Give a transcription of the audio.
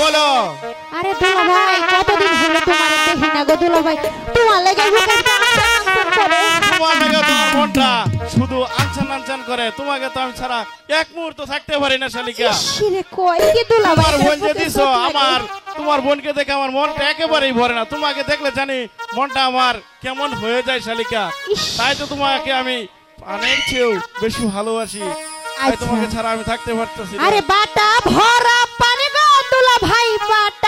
বলো। আরে দুলা ভাই কতদিন হলো তোমার দেখি না গো দুলা ভাই, তোমার লাগে বুকের ভিতরে আনসান করে। তোমার লাগে তোমার মনটা শুধু আনচান আনচান করে, তোমাকে তো আমি ছাড়া এক মুহূর্ত থাকতে পারি না শালিকা। শিরে কই কি দুলা ভাই, তোমার বোন যে দিছো আমার, তোমার বোনকে দেখে আমার মনটা একেবারেই ভরে না। তোমাকে দেখলে জানি মনটা আমার কেমন হয়ে যায় শালিকা। তাই তো তোমাকে আমি অনেক চেয়েও বেশি ভালোবাসি। তাই তোমাকে ছাড়া আমি থাকতে পারতেছি না। আরে বাটা ভরা পানি গো দুলা ভাই, বাটা